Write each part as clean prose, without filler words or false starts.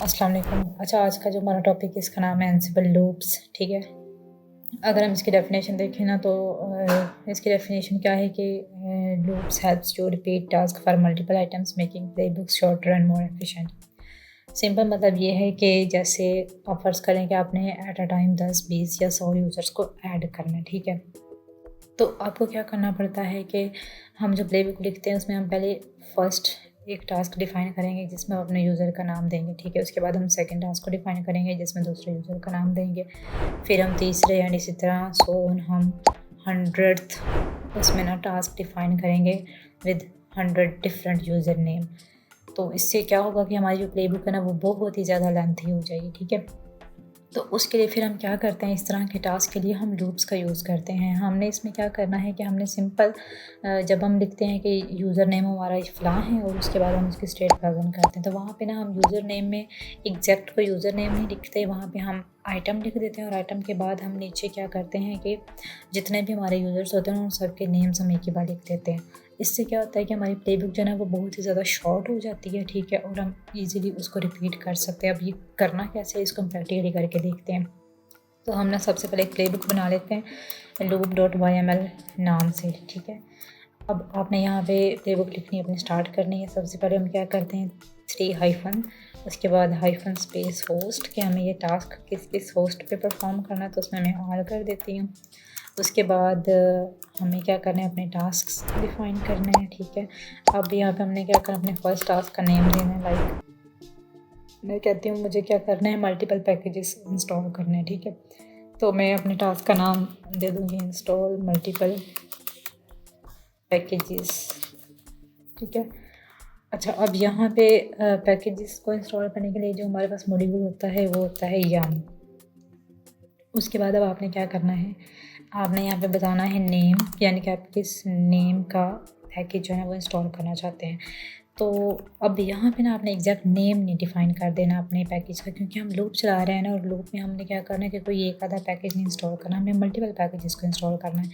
अस्सलाम वालेकुम। अच्छा, आज का जो हमारा टॉपिक है इसका नाम है एनसिबल लूप्स। ठीक है, अगर हम इसकी डेफिनेशन देखें ना तो इसकी डेफिनेशन क्या है कि loops helps to repeat task for multiple items making playbooks shorter and more efficient. Simple मतलब ये है कि जैसे आप फ़र्ज़ करें कि आपने एट अ टाइम 10, 20 या 100 यूज़र्स को ऐड करना है। ठीक है, तो आपको क्या करना पड़ता है कि हम जो प्ले बुक लिखते हैं उसमें हम पहले फर्स्ट एक टास्क डिफ़ाइन करेंगे जिसमें हम अपने यूज़र का नाम देंगे। ठीक है, उसके बाद हम सेकंड टास्क को डिफ़ाइन करेंगे जिसमें दूसरे यूज़र का नाम देंगे। फिर हम तीसरे एंड इसी तरह सो ऑन हम 100th उसमें ना टास्क डिफ़ाइन करेंगे विद 100 डिफरेंट यूज़र नेम। तो इससे क्या होगा कि हमारी जो प्ले बुक है ना वो बहुत ही ज़्यादा लेंथी हो जाएगी। ठीक है, तो उसके लिए फिर हम क्या करते हैं, इस तरह के टास्क के लिए हम लूप्स का यूज़ करते हैं। हमने इसमें क्या करना है कि हमने सिंपल जब हम लिखते हैं कि यूज़र नेम हमारा फ़लाँ है और उसके बाद हम उसकी स्टेट प्रेजेंट करते हैं, तो वहाँ पे ना हम यूज़र नेम में एग्जैक्ट कोई यूज़र नेम नहीं लिखते, वहाँ पे हम आइटम लिख देते हैं और आइटम के बाद हम नीचे क्या करते हैं कि जितने भी हमारे यूज़र्स होते हैं उन सब के नेम्स हम एक ही बार लिख देते हैं। इससे क्या होता है कि हमारी प्ले बुक जो है ना वो बहुत ही ज़्यादा शॉर्ट हो जाती है। ठीक है, और हम ईज़िली उसको रिपीट कर सकते हैं। अब ये करना कैसे है इसको हम प्रैक्टिकली करके देखते हैं। तो हम ना सबसे पहले एक प्ले बुक बना लेते हैं loop.yml नाम से। ठीक है, अब आपने यहाँ पे प्ले बुक लिखनी अपनी स्टार्ट करनी है। सबसे पहले हम क्या करते हैं 3 हाइफन, उसके बाद हाइफन स्पेस होस्ट कि हमें ये टास्क किस किस होस्ट पे परफॉर्म करना है, तो उसमें मैं ऑल कर देती हूँ। उसके बाद हमें क्या करना है, अपने टास्क डिफाइन करने हैं। ठीक है, अब यहाँ पे हमने क्या करना, अपने फर्स्ट टास्क का नेम देना है। लाइक मैं कहती हूँ मुझे क्या करना है, मल्टीपल पैकेजेस इंस्टॉल करने हैं। ठीक है, तो मैं अपने टास्क का नाम दे दूँगी इंस्टॉल मल्टीपल पैकेजेस। ठीक है, अच्छा, अब यहाँ पे पैकेजेस को इंस्टॉल करने के लिए जो हमारे पास मॉड्यूल होता है वो होता है यम। उसके बाद अब आपने क्या करना है, आपने यहाँ पे बताना है नेम, यानी कि आप किस नेम का पैकेज जो है ना वो इंस्टॉल करना चाहते हैं। तो अब यहाँ पे ना आपने एग्जैक्ट नेम नहीं डिफ़ाइन कर देना अपने पैकेज का, क्योंकि हम लूप चला रहे हैं ना, और लूप में हमने क्या करना है कि कोई एक आधा पैकेज नहीं इंस्टॉल करना, हमने मल्टीपल पैकेजेस को इंस्टॉल करना है।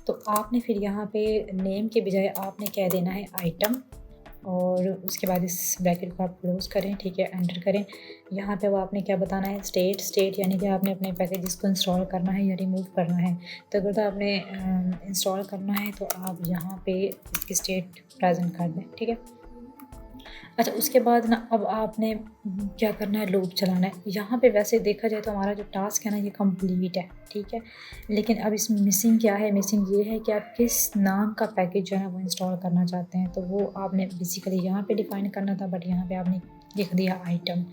तो आपने फिर यहाँ पे नेम के बजाय आपने क्या देना है, आइटम, और उसके बाद इस ब्रैकेट को आप क्लोज़ करें। ठीक है, एंटर करें। यहाँ पे वो आपने क्या बताना है, स्टेट यानी कि आपने अपने पैकेजेस को इंस्टॉल करना है या रिमूव करना है। तो अगर तो आपने इंस्टॉल करना है तो आप यहाँ पे इसकी स्टेट प्रेजेंट कर दें। ठीक है, अच्छा, उसके बाद ना अब आपने क्या करना है, लूप चलाना है। यहाँ पे वैसे देखा जाए तो हमारा जो टास्क है ना ये कंप्लीट है। ठीक है, लेकिन अब इसमें मिसिंग क्या है, मिसिंग ये है कि आप किस नाम का पैकेज जो है ना वो इंस्टॉल करना चाहते हैं। तो वो आपने बेसिकली यहाँ पे डिफ़ाइन करना था, बट यहाँ पे आपने लिख दिया आइटम।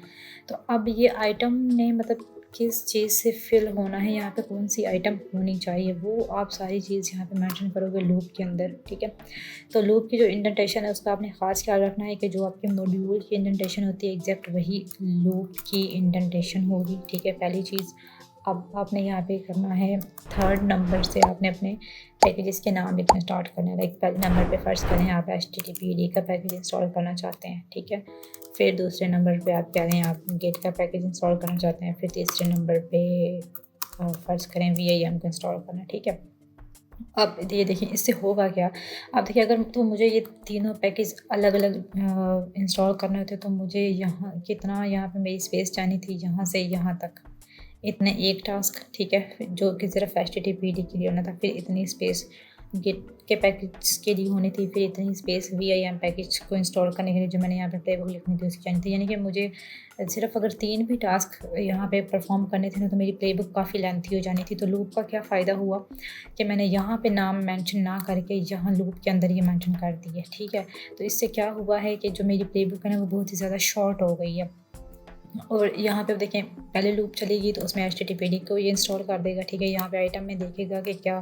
तो अब ये आइटम ने मतलब किस चीज़ से फिल होना है, यहाँ पे कौन सी आइटम होनी चाहिए, वो आप सारी चीज़ यहाँ पे मेंशन करोगे लूप के अंदर। ठीक है, तो लूप की जो इंडेंटेशन है उसका आपने ख़ास ख्याल रखना है कि जो आपके मॉड्यूल की इंडेंटेशन होती है एग्जैक्ट वही लूप की इंडेंटेशन होगी। ठीक है, पहली चीज़। अब आपने यहाँ पे करना है थर्ड नंबर से आपने अपने पैकेजेस के नाम लिखना स्टार्ट करना है। लाइक पहले नंबर पे फ़र्ज़ करें आप HTTPD का पैकेज इंस्टॉल करना चाहते हैं। ठीक है, फिर दूसरे नंबर पे आप कह रहे हैं आप गेट का पैकेज इंस्टॉल करना चाहते हैं, फिर तीसरे नंबर पे फ़र्ज़ करें VIM को इंस्टॉल करना। ठीक है, अब ये देखिए इससे होगा क्या। अब देखिए अगर तो मुझे ये तीनों पैकेज अलग अलग इंस्टॉल करने होते तो मुझे यहाँ कितना, यहाँ पे मेरी स्पेस चाहिए थी यहाँ से यहाँ तक, इतने एक टास्क। ठीक है, जो कि सिर्फ HTTPD के लिए होना था। फिर इतनी स्पेस गिट के पैकेज के लिए होनी थी, फिर इतनी स्पेस VIM पैकेज को इंस्टॉल करने के लिए जो मैंने यहाँ पे प्लेबुक लिखनी थी उसकी चाहिए थी। यानी कि मुझे सिर्फ अगर 3 भी टास्क यहाँ पे परफॉर्म करने थे ना तो मेरी प्लेबुक काफ़ी लेंथी हो जानी थी। तो लूप का क्या फ़ायदा हुआ कि मैंने यहाँ पे नाम मेंशन ना करके यहाँ लूप के अंदर ये मेंशन कर दिए। ठीक है, तो इससे क्या हुआ है कि जो मेरी प्लेबुक है ना वो बहुत ही ज़्यादा शॉर्ट हो गई है। और यहाँ पे देखें पहले लूप चलेगी तो उसमें HTTPD को ये इंस्टॉल कर देगा। ठीक है, यहाँ पे आइटम में देखेगा कि क्या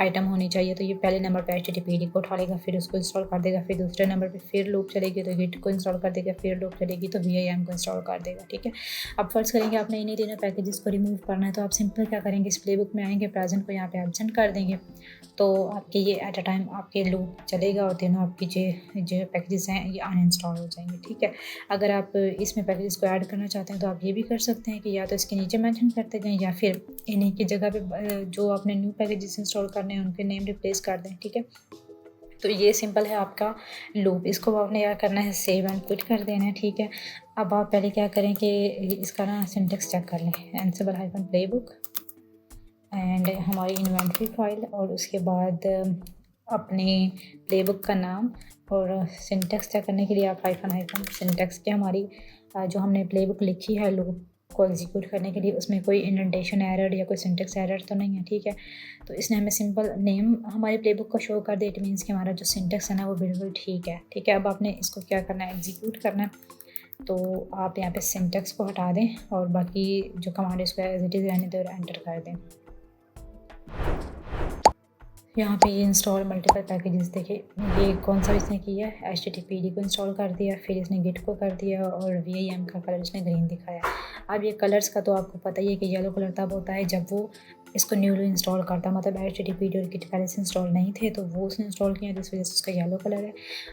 आइटम होनी चाहिए, तो ये पहले नंबर पे HTTPD को उठा लेगा, फिर उसको इंस्टॉल कर देगा। फिर दूसरे नंबर पे फिर लूप चलेगी तो गिट को इंस्टॉल कर देगा, फिर लूप चलेगी तो VIM को इंस्टॉल कर देगा। ठीक है, अब फर्ज करेंगे आपने इन्हीं तीनों पैकेजेस को रिमूव करना है, तो आप सिंपल क्या करेंगे, इस प्लेबुक में आएंगे, प्रेजेंट को यहाँ पे एब्सेंट कर देंगे, तो आपके ये एट अ टाइम आपके लूप चलेगा और तीनों आपकी जो पैकेजेस हैं ये अनइंस्टॉल हो जाएंगे। ठीक है, अगर आप इसमें पैकेजेस को ऐड करना चाहते हैं तो आप ये भी कर सकते हैं कि या तो इसके नीचे मेंशन करते जाएं या फिर इन्हीं की जगह पे जो आपने न्यू पैकेजेस इंस्टॉल करने हैं उनके नेम रिप्लेस कर दें। ठीक है, तो ये सिंपल है आपका लूप। इसको आपने क्या करना है, सेव एंड क्विट कर देना है, ठीक है। अब आप पहले क्या करें कि इसका ना सिंटेक्स चेक कर लें, एनसिबल हाइफन प्लेबुक एंड हमारी इन्वेंटरी फाइल, और उसके बाद अपने प्लेबुक का नाम, और सिंटेक्स चेक करने के लिए आप हाइफन हाइफन सिंटेक्स के हमारी जो हमने प्लेबुक लिखी है लूप को एग्जीक्यूट करने के लिए, उसमें कोई इंडेंटेशन एरर या कोई सिंटेक्स एरर तो नहीं है, ठीक है। तो इसने हमें सिंपल नेम हमारी प्लेबुक को शो कर दिया। इट मीन्स कि हमारा जो सिंटेक्स है ना वो बिल्कुल ठीक है, ठीक है। अब आपने इसको क्या करना है, एग्जीक्यूट करना है। तो आप यहाँ पे सिंटेक्स को हटा दें और बाकी जो कमांड इसको एज इट इज़ रहने दें और एंटर कर दें। यहाँ पे ये इंस्टॉल मल्टीपल पैकेजेस, देखिए ये कौन सा इसने किया है, HTTPD को इंस्टॉल कर दिया, फिर इसने गिट को कर दिया, और VIM का कलर इसने ग्रीन दिखाया। अब ये कलर्स का तो आपको पता ही है कि येलो कलर तब होता है जब वो इसको न्यूली इंस्टॉल करता, मतलब HTTPD और गिट पहले से इंस्टॉल नहीं थे तो वो उसने इंस्टॉल किया, जिस वजह से उसका येलो कलर है।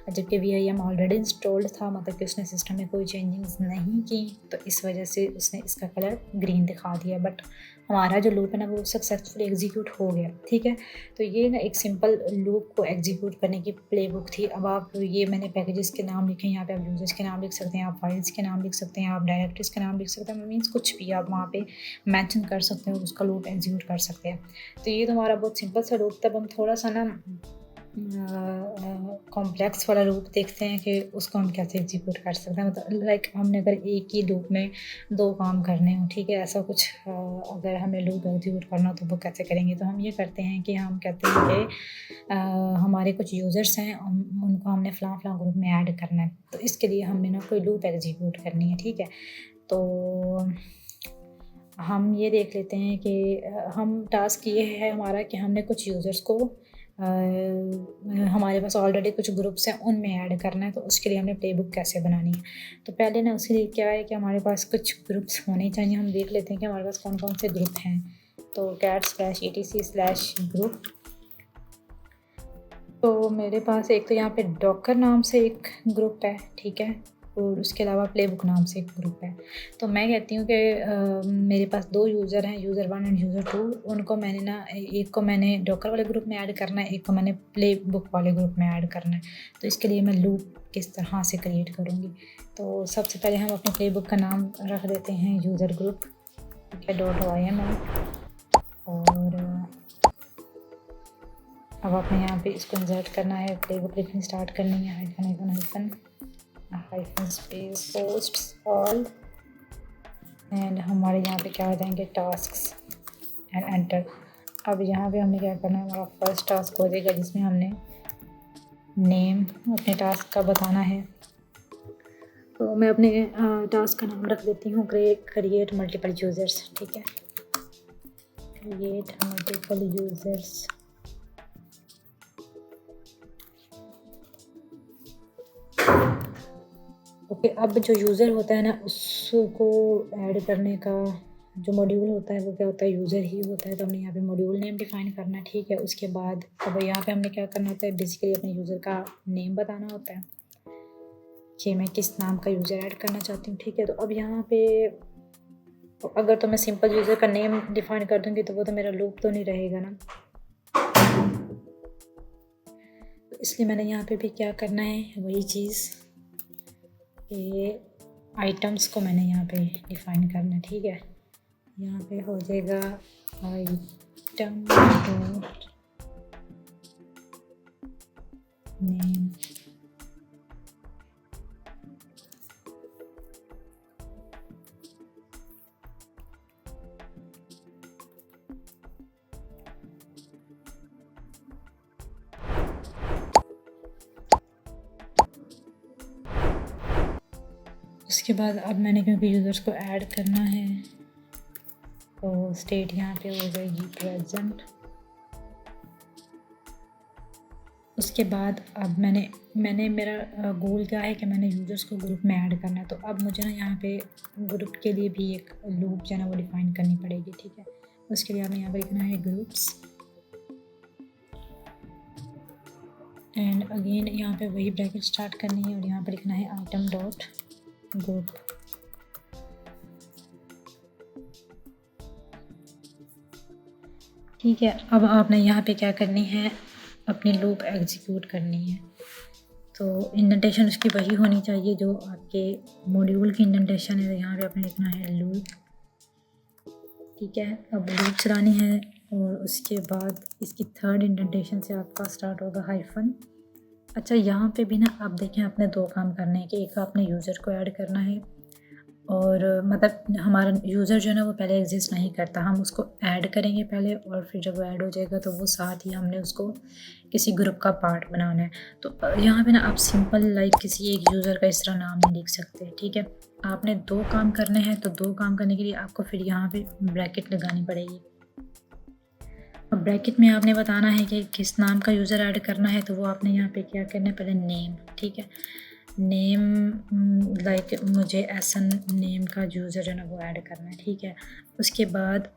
जबकि VIM ऑलरेडी इंस्टॉल्ड था, मतलब कि उसने सिस्टम में कोई चेंजिंग्स नहीं की, तो इस वजह से उसने इसका कलर ग्रीन दिखा दिया। बट हमारा जो लूप है ना वो सक्सेसफुली एग्जीक्यूट हो गया, ठीक है। तो ये ना एक सिंपल लूप को एग्जीक्यूट करने की प्लेबुक थी। अब आप ये मैंने पैकेजेस के नाम लिखे, यहाँ पे आप यूजर्स के नाम लिख सकते हैं, आप फाइल्स के नाम लिख सकते हैं, आप डायरेक्टरीज के नाम लिख सकते हैं, मीन्स कुछ भी आप वहाँ पे मेंशन कर सकते हैं और उसका लूप एग्जीक्यूट कर सकते हैं। तो ये तो हमारा बहुत सिंपल सा लूप। तब हम थोड़ा सा ना कॉम्प्लेक्स वाला लूप देखते हैं कि उसको हम कैसे एग्जीक्यूट कर सकते हैं। मतलब लाइक हमने अगर एक ही लूप में दो काम करने हो, ठीक है, ऐसा कुछ अगर हमें लूप एग्जीक्यूट करना हो तो वो कैसे करेंगे। तो हम ये करते हैं कि हम कहते हैं कि हमारे कुछ यूज़र्स हैं, उनको हमने फ़लाँ फ़लाँ ग्रुप में ऐड करना है, तो इसके लिए हमने ना कोई लूप एग्जीक्यूट करनी है, ठीक है। तो हम ये देख लेते हैं कि हम टास्क ये है हमारा कि हमने कुछ यूज़र्स को हमारे पास ऑलरेडी कुछ ग्रुप्स हैं उनमें ऐड करना है। तो उसके लिए हमने प्लेबुक कैसे बनानी है। तो पहले ना उसके लिए क्या है कि हमारे पास कुछ ग्रुप्स होने चाहिए। हम देख लेते हैं कि हमारे पास कौन कौन से ग्रुप हैं। तो cat/etc/group। तो मेरे पास एक तो यहाँ पे डॉकर नाम से एक ग्रुप है, ठीक है, और उसके अलावा प्लेबुक नाम से एक ग्रुप है। तो मैं कहती हूँ कि मेरे पास दो यूज़र हैं, यूज़र 1 एंड यूज़र 2। उनको मैंने ना एक को मैंने डॉकर वाले ग्रुप में ऐड करना है, एक को मैंने प्लेबुक वाले ग्रुप में ऐड करना है। तो इसके लिए मैं लूप किस तरह से क्रिएट करूँगी। तो सबसे पहले हम अपने प्लेबुक का नाम रख देते हैं यूज़र ग्रुप, ठीक है, .yml। और अब आपने यहाँ पे इसको इंसर्ट करना है, प्लेबुक लिखनी स्टार्ट करनी है, hyphen space posts all, and हमारे यहाँ पे क्या आ जाएंगे, टास्क्स, एंड एंटर। अब यहाँ पे हमने क्या करना है, हमारा फर्स्ट टास्क हो जाएगा जिसमें हमने नेम अपने टास्क का बताना है। तो मैं अपने टास्क का नाम रख देती हूँ क्रिएट मल्टीपल यूज़र्स, ठीक है, क्रिएट मल्टीपल यूज़र्स। ओके, अब जो यूज़र होता है ना उसको ऐड करने का जो मॉड्यूल होता है वो क्या होता है, यूज़र ही होता है। तो हमने यहाँ पे मॉड्यूल नेम डिफ़ाइन करना है, ठीक है। उसके बाद अब यहाँ पे हमने क्या करना होता है, बेसिकली अपने यूज़र का नेम बताना होता है कि मैं किस नाम का यूज़र ऐड करना चाहती हूँ, ठीक है। तो अब यहाँ पे अगर तो मैं सिंपल यूज़र का नेम डिफ़ाइन कर दूँगी तो वो तो मेरा लूप तो नहीं रहेगा ना। तो इसलिए मैंने यहाँ पे भी क्या करना है, वही चीज़ कि आइटम्स को मैंने यहाँ पे डिफ़ाइन करना है, ठीक है। यहाँ पे हो जाएगा आइटम डॉट नेम। उसके बाद अब मैंने क्योंकि यूज़र्स को ऐड करना है तो स्टेट यहाँ पे हो जाएगी प्रेजेंट। उसके बाद अब मैंने मेरा गोल क्या है कि मैंने यूज़र्स को ग्रुप में ऐड करना है। तो अब मुझे ना यहाँ पे ग्रुप के लिए भी एक लूप जो है ना वो डिफ़ाइन करनी पड़ेगी, ठीक है। उसके लिए हमें यहाँ पे लिखना है ग्रुप्स, एंड अगेन यहाँ पे वही ब्रैकेट स्टार्ट करनी है और यहाँ पे लिखना है आइटम डॉट ग्रुप। ठीक है, अब आपने यहाँ पे क्या करनी है, अपनी लूप एग्जीक्यूट करनी है। तो इंडेंटेशन उसकी वही होनी चाहिए जो आपके मॉड्यूल की इंडेंटेशन है। यहाँ पे आपने लिखना है लूप, ठीक है। अब लूप चलानी है और उसके बाद इसकी थर्ड इंडेंटेशन से आपका स्टार्ट होगा हाइफन। अच्छा, यहाँ पे भी ना आप देखें आपने दो काम करने हैं कि एक आपने यूज़र को ऐड करना है और मतलब हमारा यूज़र जो है ना वो पहले एग्जिस्ट नहीं करता, हम उसको ऐड करेंगे पहले और फिर जब वो ऐड हो जाएगा तो वो साथ ही हमने उसको किसी ग्रुप का पार्ट बनाना है। तो यहाँ पे ना आप सिंपल लाइक किसी एक यूज़र का इस तरह नाम नहीं लिख सकते, ठीक है। आपने दो काम करने हैं तो दो काम करने के लिए आपको फिर यहाँ पे ब्रैकेट लगानी पड़ेगी। अब ब्रैकेट में आपने बताना है कि किस नाम का यूज़र ऐड करना है, तो वो आपने यहाँ पे क्या करना है, पहले नेम, ठीक है। नेम लाइक मुझे एसन नेम का यूज़र जो है ना वो ऐड करना है, ठीक है। उसके बाद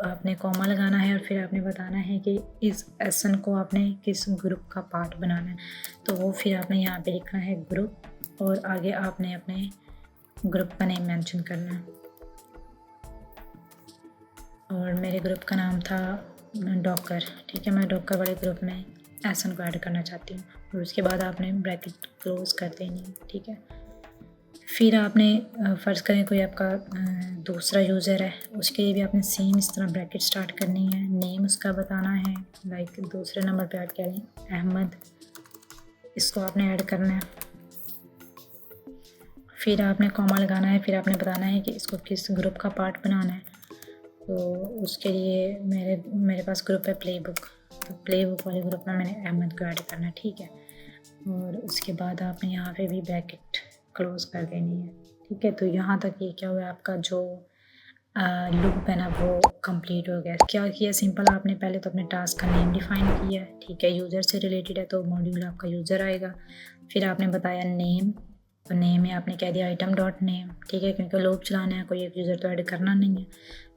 आपने कॉमा लगाना है और फिर आपने बताना है कि इस एसन को आपने किस ग्रुप का पार्ट बनाना है, तो वो फिर आपने यहाँ पे लिखना है ग्रुप और आगे आपने अपने ग्रुप का नेम मेंशन करना है। और मेरे ग्रुप का नाम था डॉकर, ठीक है। मैं डॉकर वाले ग्रुप में एसन को ऐड करना चाहती हूँ और उसके बाद आपने ब्रैकेट क्लोज कर देनी है, ठीक है। फिर आपने फ़र्ज़ करें कोई आपका दूसरा यूज़र है, उसके लिए भी आपने सेम इस तरह ब्रैकेट स्टार्ट करनी है। नेम उसका बताना है, लाइक दूसरे नंबर पे ऐड करें अहमद, इसको आपने ऐड करना है। फिर आपने कॉमा लगाना है, फिर आपने बताना है कि इसको किस ग्रुप का पार्ट बनाना है। तो उसके लिए मेरे पास ग्रुप है प्ले बुक, तो प्ले बुक वाले ग्रुप में मैंने अहमद को ऐड करना है, ठीक है। और उसके बाद आपने यहाँ पे भी ब्रैकेट क्लोज कर देनी है, ठीक है। तो यहाँ तक ये क्या हुआ, आपका जो लूप है ना वो कंप्लीट हो गया। क्या किया, सिंपल आपने पहले तो अपने टास्क का नेम डिफाइन किया है, ठीक है। यूज़र से रिलेटेड है तो मॉड्यूल आपका यूज़र आएगा। फिर आपने बताया नेम, तो नेम में आपने कह दिया आइटम डॉट नेम, ठीक है, क्योंकि लूप चलाना है, कोई एक यूज़र तो ऐड करना नहीं है।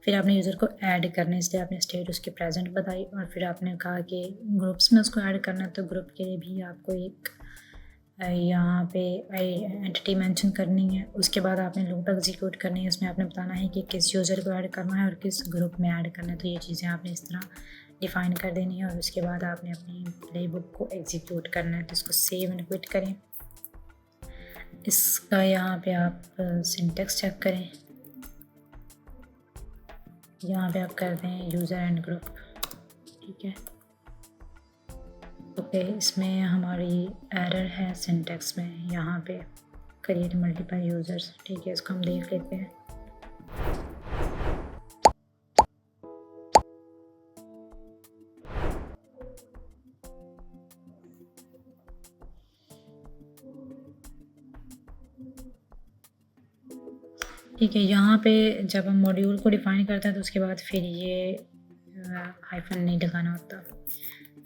फिर आपने यूज़र को ऐड करना है, इसलिए आपने स्टेट उसकी प्रेजेंट बताई और फिर आपने कहा कि ग्रुप्स में उसको ऐड करना है, तो ग्रुप के लिए भी आपको एक यहाँ पे एंटिटी मेंशन करनी है। उसके बाद आपने लूप एग्जीक्यूट करनी है, उसमें आपने बताना है कि किस यूज़र को ऐड करना है और किस ग्रुप में ऐड करना है। तो ये चीज़ें आपने इस तरह डिफ़ाइन कर देनी है और उसके बाद आपने अपनी प्ले बुक को एग्जीक्यूट करना है। तो इसको सेव एंड क्विट करें। इसका यहाँ पे आप सिंटेक्स चेक करें, यहाँ पे आप कर दें यूज़र एंड ग्रुप, ठीक है। ओके, इसमें हमारी एरर है सिंटेक्स में, यहाँ पे क्रिएट मल्टीपल यूज़र्स, ठीक है। इसको हम देख लेते हैं। ठीक है, यहाँ पे जब हम मॉड्यूल को डिफ़ाइन करते हैं तो उसके बाद फिर ये हाइफन नहीं लगाना होता।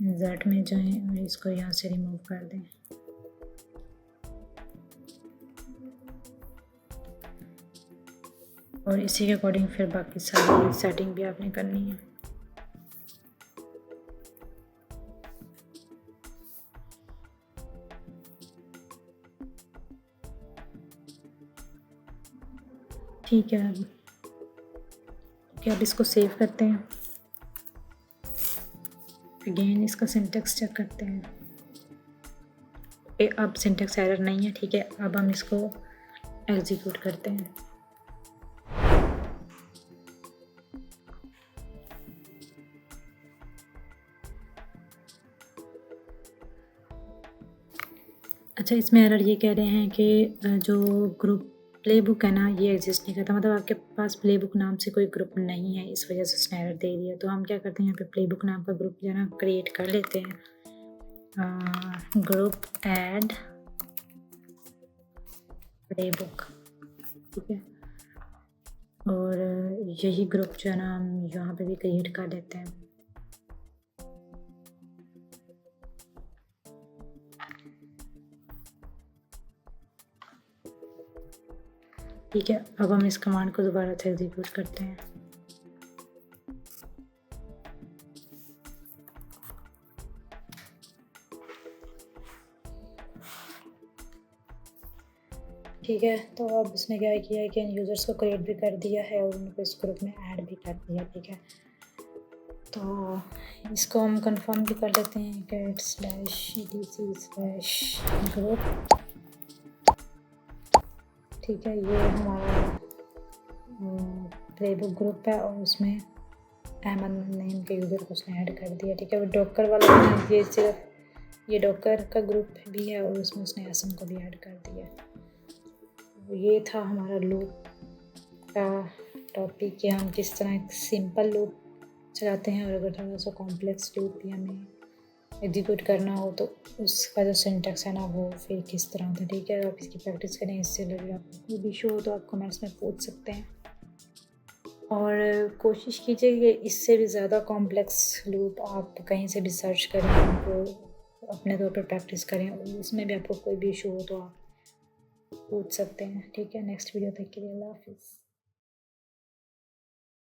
इंसर्ट में जाएं और इसको यहाँ से रिमूव कर दें। और इसी के अकॉर्डिंग फिर बाकी सारी सेटिंग भी आपने करनी है। ठीक है, अब इसको सेव करते हैं। अगेन इसका सिंटेक्स चेक करते हैं। अब सिंटेक्स एरर नहीं है, ठीक है। अब हम इसको एग्जीक्यूट करते हैं। अच्छा, इसमें एरर ये कह रहे हैं कि जो ग्रुप प्ले बुक है ना ये एग्जिस्ट नहीं करता, मतलब आपके पास प्ले बुक नाम से कोई ग्रुप नहीं है, इस वजह से उसने एरर दे दिया। तो हम क्या करते हैं, यहाँ पे प्ले बुक नाम का ग्रुप जो है ना क्रिएट कर लेते हैं। ग्रुप ऐड प्ले बुक, ठीक है। और यही ग्रुप जो है ना हम यहाँ पे भी क्रिएट कर लेते हैं। ठीक है, अब हम इस कमांड को दोबारा से एग्जीक्यूट करते हैं। ठीक है, तो अब इसने क्या किया है कि इन यूज़र्स को क्रिएट भी कर दिया है और उनको इस ग्रुप में ऐड भी कर दिया, ठीक है। तो इसको हम कंफर्म भी कर लेते हैं, cat slash etc slash group. ठीक है, ये हमारा प्लेबुक ग्रुप है और उसमें अहमद नेम के यूज़र को उसने ऐड कर दिया। ठीक है, वो डॉकर वाला ये सिर्फ ये डॉकर का ग्रुप भी है और उसमें उसने असम को भी ऐड कर दिया। ये था हमारा लूप का टॉपिक कि हम किस तरह एक सिंपल लूप चलाते हैं और अगर थोड़ा सा कॉम्प्लेक्स लूप भी हमें एग्जीक्यूट करना हो तो उसका जो सिंटैक्स है ना वो फिर किस तरह होता है। ठीक है, आप इसकी प्रैक्टिस करें, इससे रिलेटेड आपको कोई भी इशू हो तो आप कमेंट्स में पूछ सकते हैं और कोशिश कीजिए कि इससे भी ज़्यादा कॉम्प्लेक्स लूप आप कहीं से भी सर्च करें, उनको अपने तौर पर प्रैक्टिस करें और उसमें भी आपको कोई भी इशू हो तो आप पूछ सकते हैं। ठीक है, नेक्स्ट वीडियो तक के लिए अल्लाह हाफिज़।